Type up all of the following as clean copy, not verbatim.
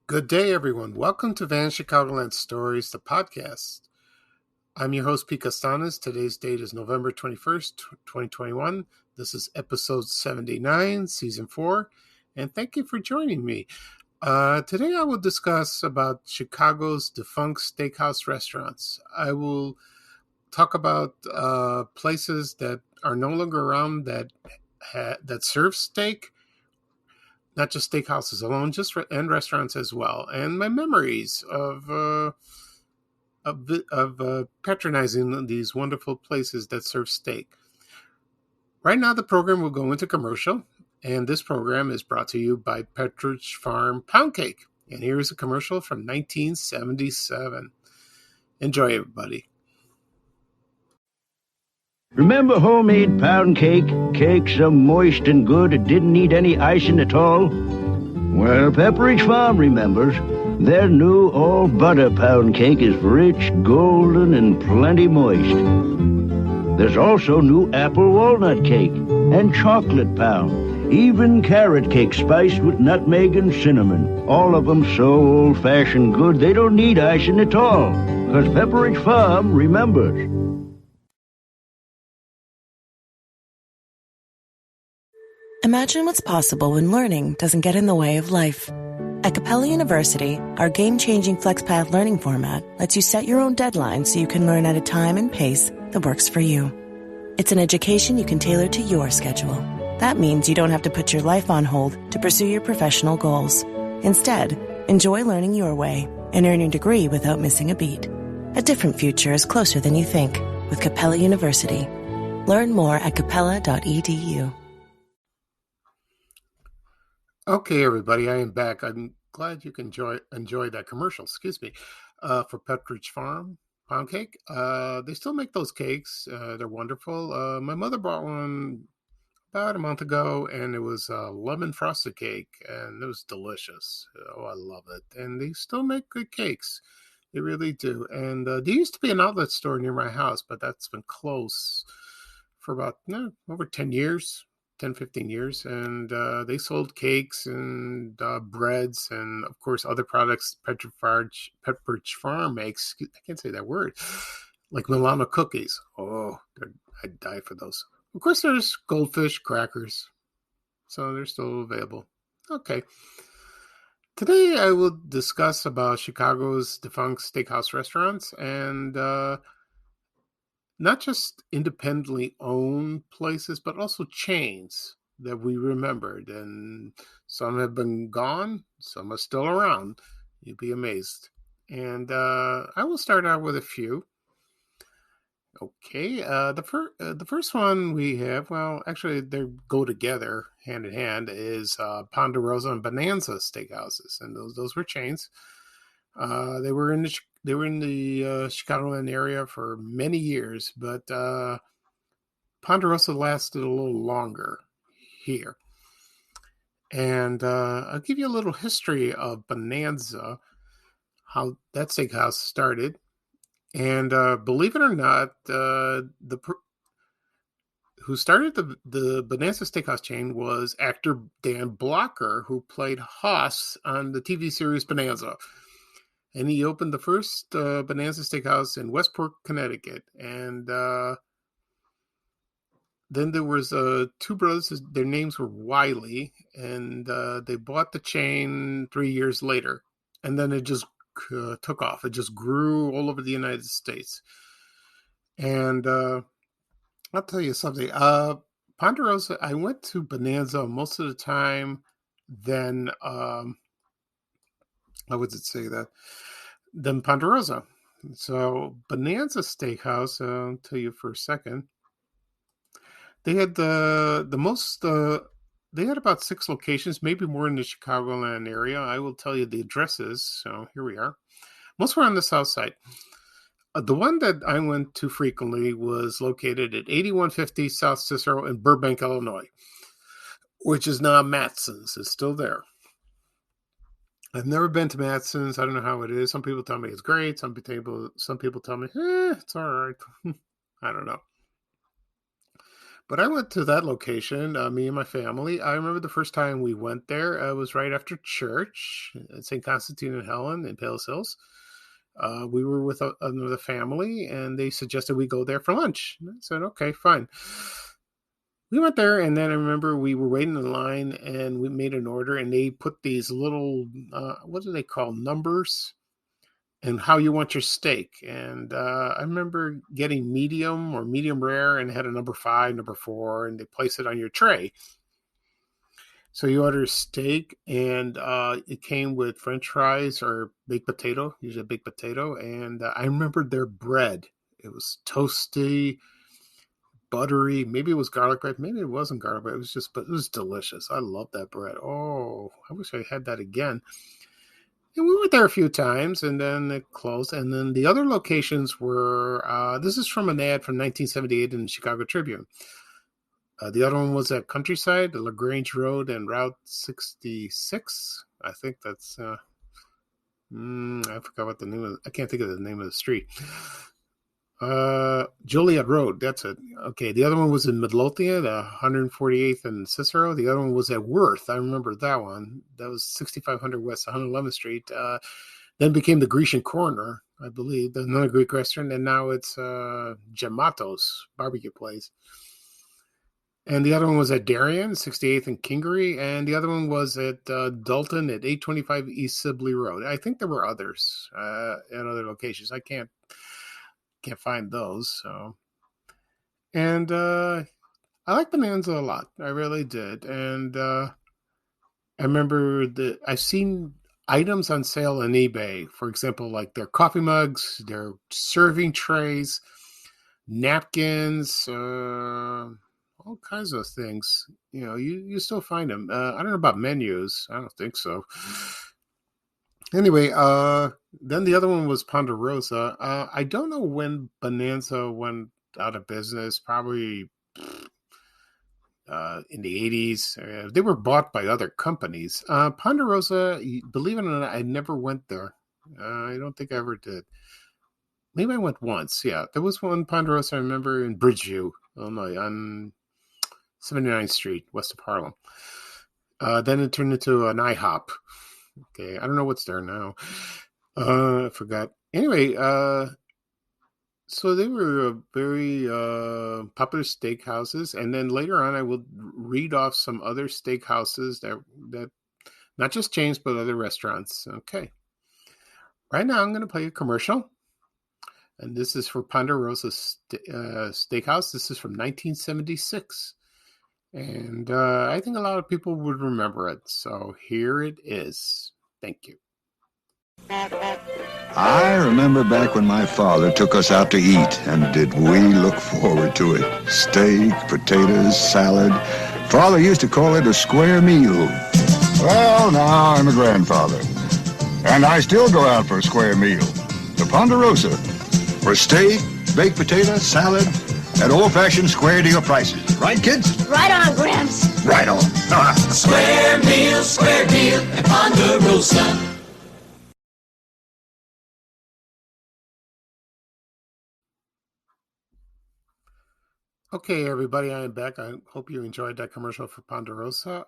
Good day, everyone. Welcome to Van Chicagoland Stories, the podcast. I'm your host, Pete Costanes. Today's date is November 21st, 2021. This is episode 79, season 4, and thank you for joining me. Today I will discuss about Chicago's Defunct Steakhouse restaurants. I will talk about places that are no longer around that serve steak, not just steakhouses alone, and restaurants as well, and my memories of patronizing these wonderful places that serve steak. Right now, the program will go into commercial, and this program is brought to you by Pepperidge Farm Pound Cake. And here's a commercial from 1977. Enjoy, everybody. Remember homemade pound cake? Cake so moist and good it didn't need any icing at all? Well, Pepperidge Farm remembers. Their new all-butter pound cake is rich, golden, and plenty moist. There's also new apple walnut cake and chocolate pound. Even carrot cake spiced with nutmeg and cinnamon. All of them so old-fashioned good they don't need icing at all. 'Cause Pepperidge Farm remembers. Imagine what's possible when learning doesn't get in the way of life. At Capella University, our game-changing FlexPath learning format lets you set your own deadlines so you can learn at a time and pace that works for you. It's an education you can tailor to your schedule. That means you don't have to put your life on hold to pursue your professional goals. Instead, enjoy learning your way and earn your degree without missing a beat. A different future is closer than you think with Capella University. Learn more at capella.edu. Okay, everybody, I am back. I'm glad you can enjoy that commercial, for Pepperidge Farm Pound Cake. They still make those cakes. They're wonderful. My mother bought one about a month ago, and it was a lemon frosted cake, and it was delicious. Oh, I love it. And they still make good cakes. They really do. And there used to be an outlet store near my house, but that's been closed for about over 10 years. 10, 15 years, and they sold cakes and breads and, of course, other products Pepperidge Farm makes. I can't say that word. Like Milano cookies. Oh, I'd die for those. Of course, there's goldfish crackers, so they're still available. Okay. Today, I will discuss about Chicago's defunct steakhouse restaurants and not just independently owned places, but also chains that we remembered. And some have been gone, some are still around. You'd be amazed. And I will start out with a few. Okay, the first one we have, well, actually they go together hand in hand, is Ponderosa and Bonanza steakhouses, and those were chains. They were in the Chicagoland area for many years, but Ponderosa lasted a little longer here. And I'll give you a little history of Bonanza, how that steakhouse started. And believe it or not, who started the Bonanza Steakhouse chain was actor Dan Blocker, who played Hoss on the TV series Bonanza. And he opened the first Bonanza Steakhouse in Westport, Connecticut. And then there was two brothers. Their names were Wiley. And they bought the chain 3 years later. And then it just took off. It just grew all over the United States. And I'll tell you something. Ponderosa, I went to Bonanza most of the time. Then, how would it say that? Then Ponderosa. So Bonanza Steakhouse, I'll tell you for a second. They had the most. They had about 6 locations, maybe more in the Chicagoland area. I will tell you the addresses. So here we are. Most were on the south side. The one that I went to frequently was located at 8150 South Cicero in Burbank, Illinois, which is now Matson's. It's still there. I've never been to Matson's. I don't know how it is. Some people tell me it's great. Some people tell me, it's all right. I don't know. But I went to that location, me and my family. I remember the first time we went there. It was right after church at St. Constantine and Helen in Palos Hills. We were with another family, and they suggested we go there for lunch. And I said, okay, fine. We went there, and then I remember we were waiting in line, and we made an order, and they put these little, what do they call, numbers, and how you want your steak. And I remember getting medium or medium rare, and it had a number 5, number 4, and they place it on your tray. So you order steak, and it came with French fries or baked potato, usually a baked potato. And I remember their bread. It was toasty, buttery. Maybe it was garlic bread. Maybe it wasn't garlic bread. But it was delicious. I love that bread. Oh, I wish I had that again. And we went there a few times, and then it closed. And then the other locations were, this is from an ad from 1978 in the Chicago Tribune. The other one was at Countryside, LaGrange Road and Route 66. I think that's, I forgot what the name of, I can't think of the name of the street. Joliet Road, that's it. Okay, the other one was in Midlothian, 148th and Cicero. The other one was at Worth. I remember that one. That was 6500 West 111th Street. Then became the Grecian Corner, I believe, another Greek restaurant, and now it's Gemato's barbecue place. And the other one was at Darien, 68th and Kingery, and the other one was at Dalton at 825 East Sibley Road. I think there were others at other locations. I can't find those. So, and I like Bonanza a lot. I really did. And I remember I've seen items on sale on eBay. For example, like their coffee mugs, their serving trays, napkins, all kinds of things. You know, you still find them. I don't know about menus. I don't think so. Anyway, then the other one was Ponderosa. I don't know when Bonanza went out of business. Probably in the 80s. They were bought by other companies. Ponderosa, believe it or not, I never went there. I don't think I ever did. Maybe I went once. Yeah, there was one Ponderosa I remember in Bridgeview, Illinois, on 79th Street, west of Harlem. Then it turned into an IHOP. Okay, I don't know what's there now. I forgot. Anyway, so they were very popular steakhouses, and then later on, I will read off some other steakhouses that not just chains but other restaurants. Okay, right now I'm going to play a commercial, and this is for Ponderosa Steakhouse. This is from 1976. And I think a lot of people would remember it. So here it is. Thank you. I remember back when my father took us out to eat, and did we look forward to it. Steak, potatoes, salad. Father used to call it a square meal. Well, now I'm a grandfather, and I still go out for a square meal. The Ponderosa, for steak, baked potato, salad, at old-fashioned square deal prices. Right, kids? Right on, Gramps. Right on. Square deal at Ponderosa. Okay, everybody, I am back. I hope you enjoyed that commercial for Ponderosa.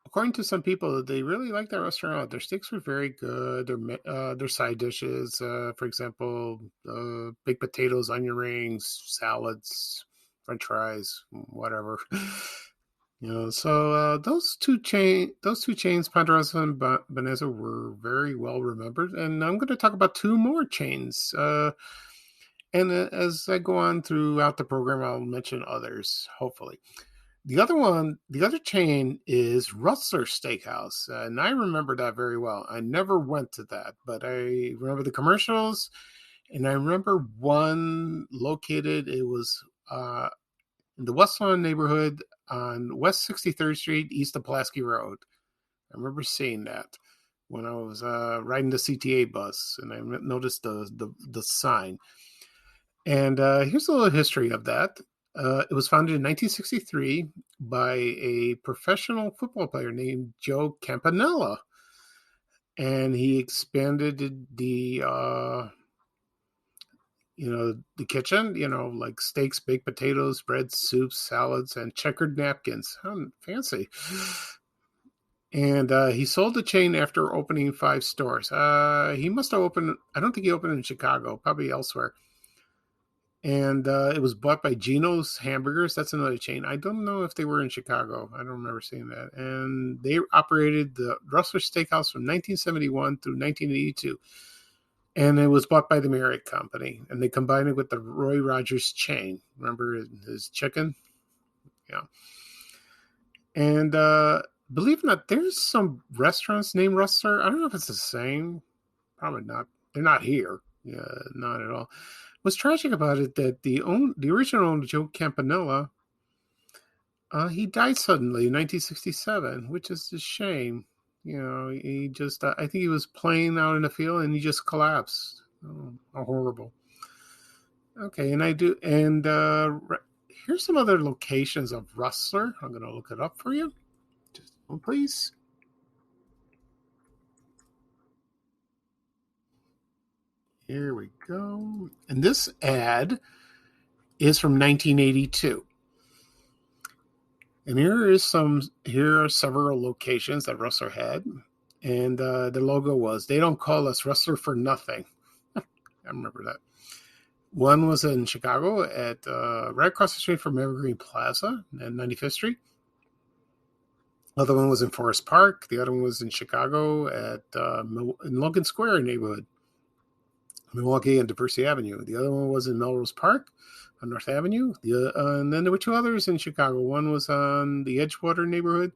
According to some people, they really like that restaurant. Their steaks were very good. Their side dishes, for example, baked potatoes, onion rings, salads, French fries, whatever. You know, so those two chains, Ponderosa and Bonanza, were very well remembered. And I'm going to talk about two more chains. And as I go on throughout the program, I'll mention others, hopefully. The other chain is Rustler Steakhouse, and I remember that very well. I never went to that, but I remember the commercials, and I remember one located. It was in the West Lawn neighborhood on West 63rd Street, east of Pulaski Road. I remember seeing that when I was riding the CTA bus, and I noticed the sign. And here's a little history of that. It was founded in 1963 by a professional football player named Joe Campanella. And he expanded the kitchen, like steaks, baked potatoes, bread, soups, salads, and checkered napkins. How fancy. And he sold the chain after opening 5 stores. He must have opened, I don't think he opened in Chicago, probably elsewhere. And it was bought by Gino's Hamburgers. That's another chain. I don't know if they were in Chicago. I don't remember seeing that. And they operated the Rustler Steakhouse from 1971 through 1982. And it was bought by the Marriott Company. And they combined it with the Roy Rogers chain. Remember his chicken? Yeah. And believe it or not, there's some restaurants named Rustler. I don't know if it's the same. Probably not. They're not here. Yeah, not at all. What's tragic about it that the original owner, Joe Campanella, he died suddenly in 1967, which is a shame. He just, I think he was playing out in the field and he just collapsed. Oh, how horrible. Okay, and here's some other locations of Rustler. I'm going to look it up for you. Just one, please. Here we go. And this ad is from 1982. And here are several locations that Rustler had. And the logo was, "They don't call us Rustler for nothing." I remember that. One was in Chicago at right across the street from Evergreen Plaza and 95th Street. Another one was in Forest Park. The other one was in Chicago at in Logan Square neighborhood, Milwaukee and Diversity Avenue. The other one was in Melrose Park on North Avenue. And then there were 2 others in Chicago. One was on the Edgewater neighborhood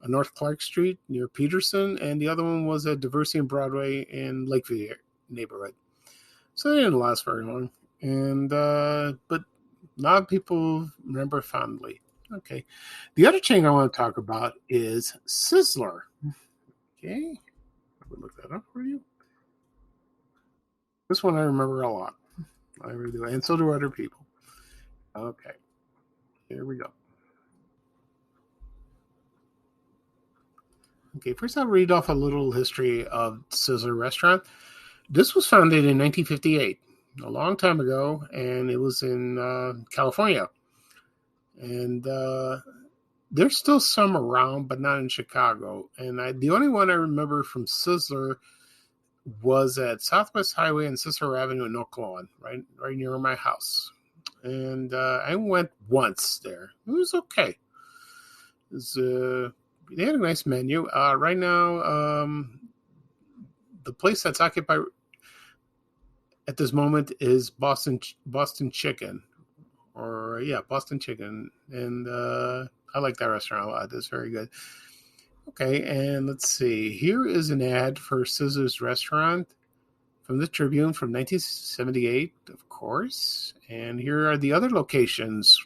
on North Clark Street near Peterson, and the other one was at Diversity and Broadway in Lakeview neighborhood. So they didn't last very long. And but a lot of people remember fondly. Okay. The other chain I want to talk about is Sizzler. Okay. I will look that up for you. This one I remember a lot. I really do. And so do other people. Okay. Here we go. Okay, first I'll read off a little history of Sizzler Restaurant. This was founded in 1958, a long time ago, and it was in California. And there's still some around, but not in Chicago. And the only one I remember from Sizzler was at Southwest Highway and Cicero Avenue in Oak Lawn, right near my house. And I went once there. It was okay. They had a nice menu. Right now, the place that's occupied at this moment is Boston Chicken. Boston Chicken. And I like that restaurant a lot. It's very good. Okay, and let's see. Here is an ad for Sizzler's Restaurant from the Tribune from 1978, of course. And here are the other locations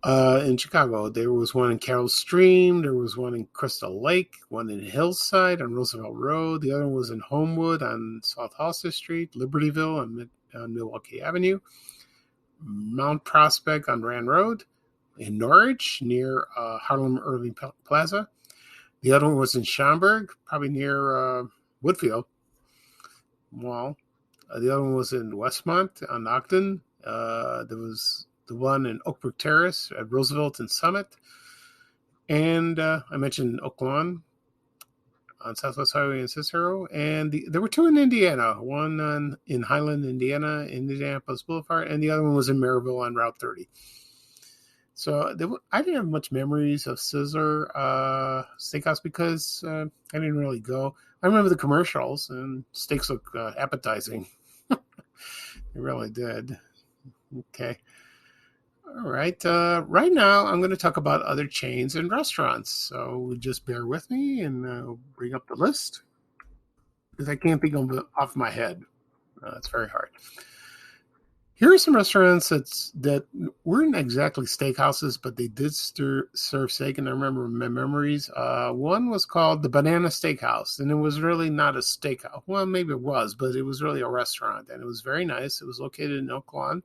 in Chicago. There was one in Carroll Stream. There was one in Crystal Lake, one in Hillside on Roosevelt Road. The other one was in Homewood on South Halsted Street, Libertyville on Milwaukee Avenue, Mount Prospect on Rand Road, in Norwich near Harlem Irving Plaza. The other one was in Schaumburg, probably near Woodfield Mall. The other one was in Westmont on Ogden. There was the one in Oakbrook Terrace at Roosevelt and Summit. And I mentioned Oak Lawn on Southwest Highway in Cicero. And there were 2 in Indiana, one in Highland, Indiana, Indianapolis Boulevard, and the other one was in Maryville on Route 30. So I didn't have much memories of Sizzler Steakhouse because I didn't really go. I remember the commercials, and steaks look appetizing. They really did. Okay. All right. Right now, I'm going to talk about other chains and restaurants. So just bear with me, and I'll bring up the list because I can't think of it off my head. It's very hard. Here are some restaurants that weren't exactly steakhouses, but they did serve steak, and I remember my memories. One was called the Bonanza Steakhouse, and it was really not a steakhouse. Well, maybe it was, but it was really a restaurant, and it was very nice. It was located in Oak Lawn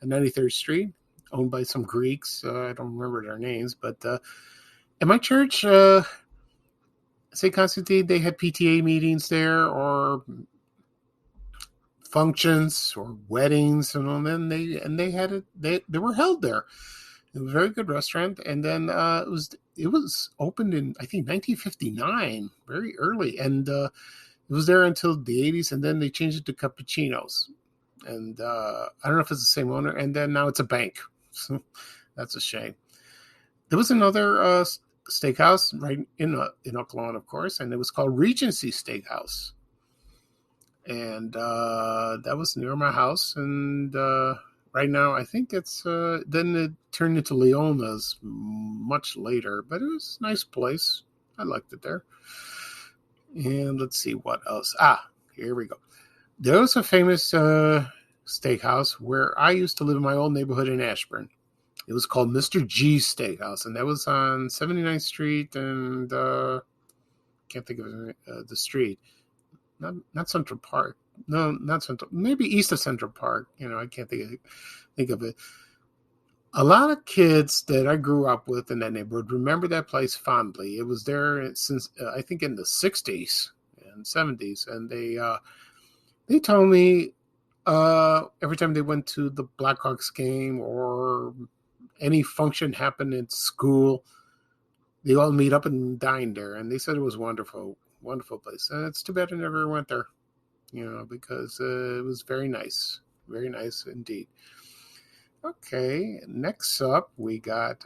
at 93rd Street, owned by some Greeks. I don't remember their names, but at my church, St. Constantine, they had PTA meetings there or functions or weddings, and then they had it. They were held there. It was a very good restaurant, and then it was opened in, I think, 1959, very early, and it was there until the 80s, and then they changed it to Cappuccinos, and I don't know if it's the same owner, and then now it's a bank. So that's a shame. There was another steakhouse right in Oklahoma, of course, and it was called Regency Steakhouse, and that was near my house, and right now I think it's then it turned into Leona's much later, but it was a nice place. I liked it there. And let's see what else. Here we go. There was a famous steakhouse where I used to live in my old neighborhood in Ashburn. It was called Mr. G's Steakhouse, and that was on 79th Street, and can't think of the street. Not Central Park. No, not Central. Maybe east of Central Park. I can't think of it. A lot of kids that I grew up with in that neighborhood remember that place fondly. It was there since I think in the 60s and 70s, and they told me every time they went to the Blackhawks game or any function happened in school, they all meet up and dine there, and they said it was wonderful, wonderful place. And it's too bad I never went there, because it was very nice indeed. Okay, next up we got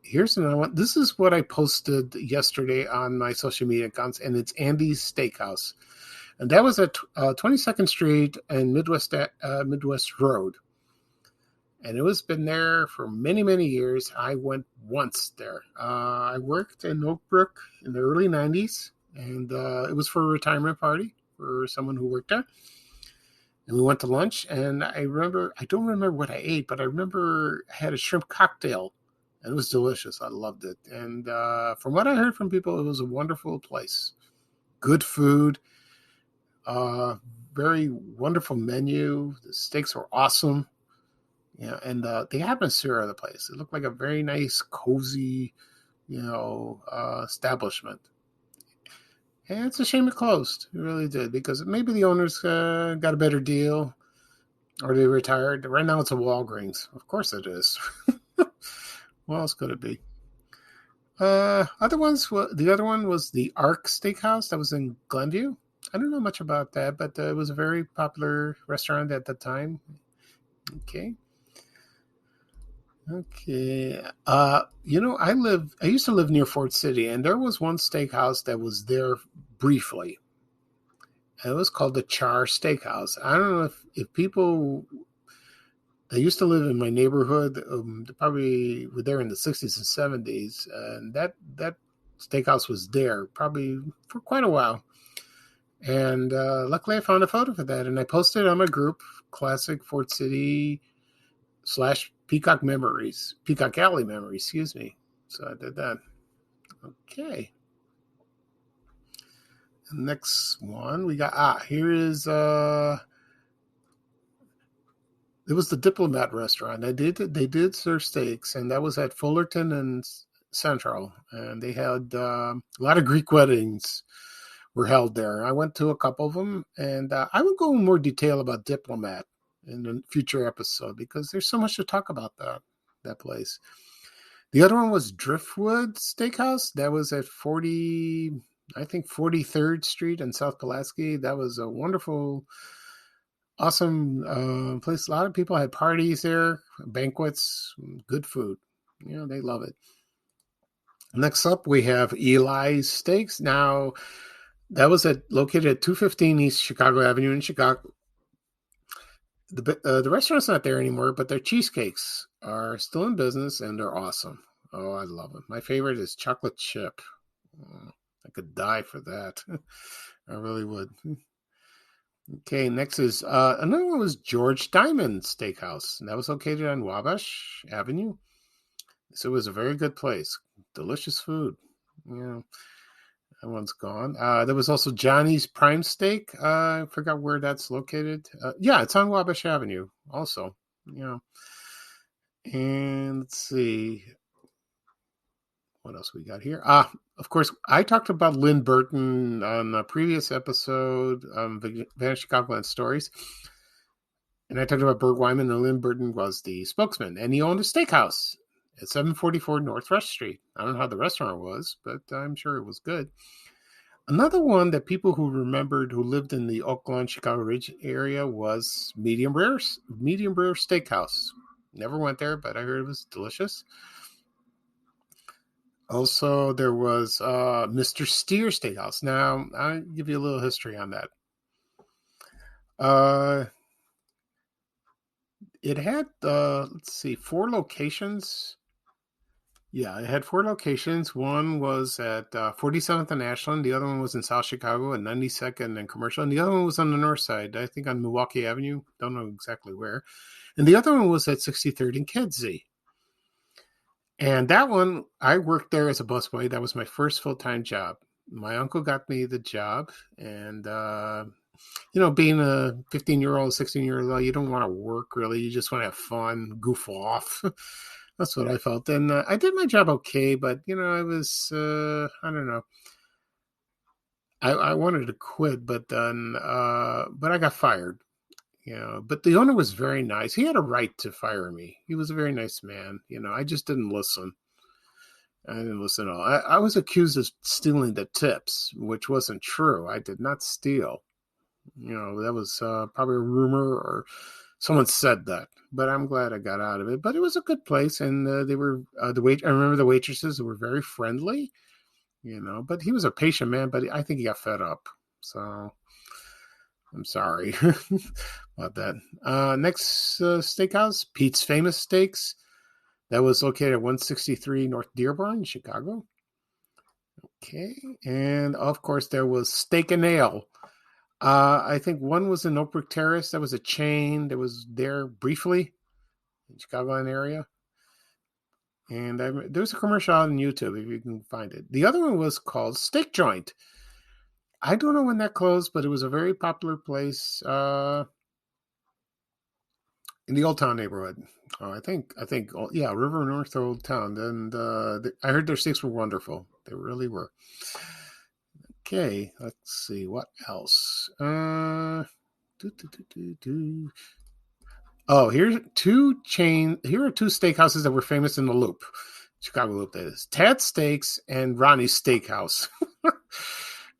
here's another one. This is what I posted yesterday on my social media accounts, and it's Andy's Steakhouse, and that was at 22nd Street and Midwest Road. And it was been there for many, many years. I went once there. I worked in Oak Brook in the early 90s, and it was for a retirement party for someone who worked there. And we went to lunch, and I don't remember what I ate, but I remember I had a shrimp cocktail, and it was delicious. I loved it. And from what I heard from people, it was a wonderful place. Good food, very wonderful menu. The steaks were awesome. And the atmosphere of the place, it looked like a very nice, cozy, establishment. And it's a shame it closed. It really did, because maybe the owners got a better deal, or they retired. Right now it's a Walgreens. Of course it is. What else could it be? The other one was the Ark Steakhouse that was in Glenview. I don't know much about that, but it was a very popular restaurant at the time. Okay. I used to live near Fort City, and there was one steakhouse that was there briefly. And it was called the Char Steakhouse. I don't know if people that used to live in my neighborhood, they probably were there in the 60s and 70s, and that steakhouse was there probably for quite a while. And luckily I found a photo for that, and I posted it on my group, Classic Fort City / Peacock Alley Memories, excuse me. So I did that. Okay. The next one we got, here is, it was the Diplomat restaurant. They did serve steaks, and that was at Fullerton and Central. And they had a lot of Greek weddings were held there. I went to a couple of them, and I will go in more detail about Diplomat in a future episode, because there's so much to talk about that place. The other one was Driftwood Steakhouse. That was at 43rd Street in South Pulaski. That was a wonderful, awesome place. A lot of people had parties there, banquets, good food. They love it. Next up, we have Eli's Steaks. Now, that was located at 215 East Chicago Avenue in Chicago. The restaurant's not there anymore, but their cheesecakes are still in business, and they're awesome. Oh, I love them. My favorite is chocolate chip. I could die for that. I really would. Okay, next is another one was George Diamond Steakhouse, and that was located on Wabash Avenue. So it was a very good place. Delicious food. That one's gone. There was also Johnny's Prime Steak. I forgot where that's located. It's on Wabash Avenue also. And let's see. What else we got here? Of course, I talked about Lynn Burton on a previous episode, Vanished Chicagoland Stories. And I talked about Burt Wyman, and Lynn Burton was the spokesman. And he owned a steakhouse at 744 North Rush Street. I don't know how the restaurant was, but I'm sure it was good. Another one that people who remembered who lived in the Oak Lawn, Chicago Ridge area was Medium Rare Steakhouse. Never went there, but I heard it was delicious. Also, there was Mr. Steer Steakhouse. Now, I'll give you a little history on that. It had, 4 locations. Yeah, it had 4 locations. One was at 47th and Ashland. The other one was in South Chicago at 92nd and Commercial. And the other one was on the north side, I think on Milwaukee Avenue. Don't know exactly where. And the other one was at 63rd and Kedzie. And that one, I worked there as a busboy. That was my first full-time job. My uncle got me the job. And, being a 15-year-old, 16-year-old, you don't want to work, really. You just want to have fun, goof off. That's what I felt. And I did my job okay, but, I was, I don't know. I wanted to quit, but then, but I got fired. But the owner was very nice. He had a right to fire me. He was a very nice man. I just didn't listen. I didn't listen at all. I was accused of stealing the tips, which wasn't true. I did not steal. That was probably a rumor or someone said that. But I'm glad I got out of it. But it was a good place, and they were I remember the waitresses were very friendly. But he was a patient man. But I think he got fed up. So I'm sorry about that. Next steakhouse, Pete's Famous Steaks. That was located at 163 North Dearborn, Chicago. Okay. And, of course, there was Steak and Ale. I think one was in Oak Brook Terrace. That was a chain that was there briefly in the Chicagoland area. And there's a commercial on YouTube if you can find it. The other one was called Steak Joint. I don't know when that closed, but it was a very popular place in the Old Town neighborhood. I think, River North Old Town. And I heard their steaks were wonderful. They really were. Okay, let's see what else. Oh, here are two steakhouses that were famous in the Loop, Chicago Loop. That is Tad's Steaks and Ronnie's Steakhouse.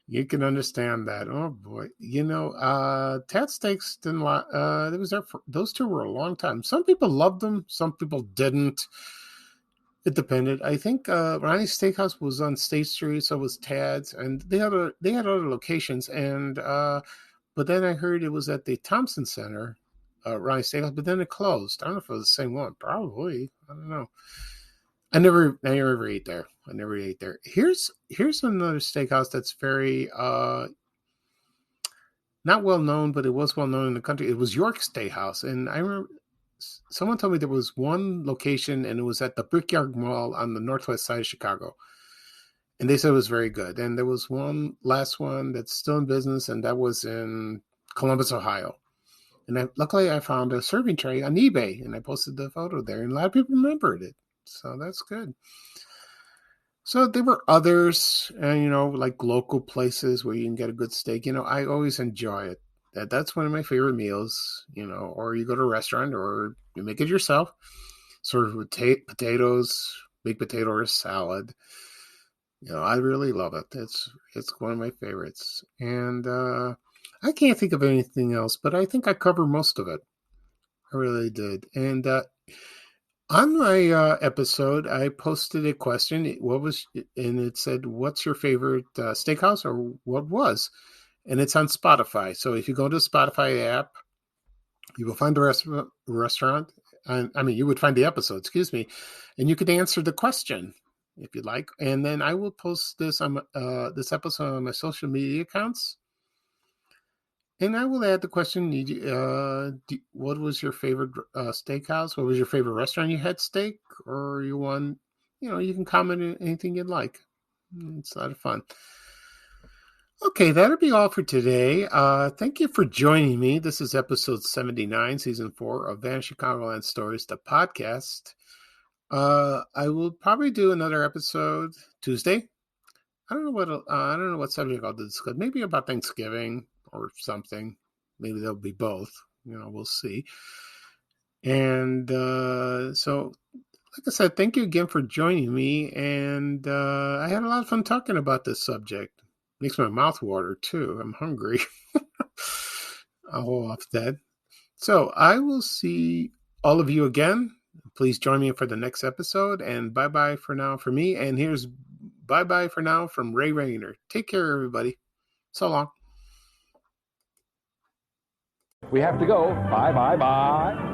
You can understand that. Oh boy, Tad's Steaks didn't. It was there for those two were a long time. Some people loved them, some people didn't. It depended. I think Ronnie's Steakhouse was on State Street, so was Tad's, and they had other locations. And but then I heard it was at the Thompson Center, Ronnie's Steakhouse, but then it closed. I don't know if it was the same one. Probably. I don't know. I never ate there. Here's another steakhouse that's very not well known, but it was well known in the country. It was York Steakhouse, and I remember someone told me there was one location, and it was at the Brickyard Mall on the northwest side of Chicago, and they said it was very good. And there was one last one that's still in business, and that was in Columbus, Ohio. And luckily, I found a serving tray on eBay, and I posted the photo there, and a lot of people remembered it. So that's good. So there were others, like local places where you can get a good steak. I always enjoy it. That's one of my favorite meals, or you go to a restaurant or you make it yourself, sort of with potatoes, baked potato or salad. I really love it. It's one of my favorites. And I can't think of anything else, but I think I covered most of it. I really did. And on my episode, I posted a question. And it said, what's your favorite steakhouse, or what was? And it's on Spotify. So if you go to the Spotify app, you will find the restaurant. You would find the episode, excuse me. And you could answer the question if you'd like. And then I will post this on this episode on my social media accounts. And I will add the question, what was your favorite steakhouse? What was your favorite restaurant you had steak? Or you won, you can comment on anything you'd like. It's a lot of fun. Okay, that'll be all for today. Thank you for joining me. This is episode 79, season 4 of Vanished Chicagoland Stories, the podcast. I will probably do another episode Tuesday. I don't know what subject I'll discuss. Maybe about Thanksgiving or something. Maybe there'll be both. We'll see. And so, like I said, thank you again for joining me. And I had a lot of fun talking about this subject. Makes my mouth water too. I'm hungry. I'll hold off that. So I will see all of you again. Please join me for the next episode. And bye-bye for now for me. And here's bye-bye for now from Ray Rayner. Take care, everybody. So long. We have to go. Bye, bye, bye.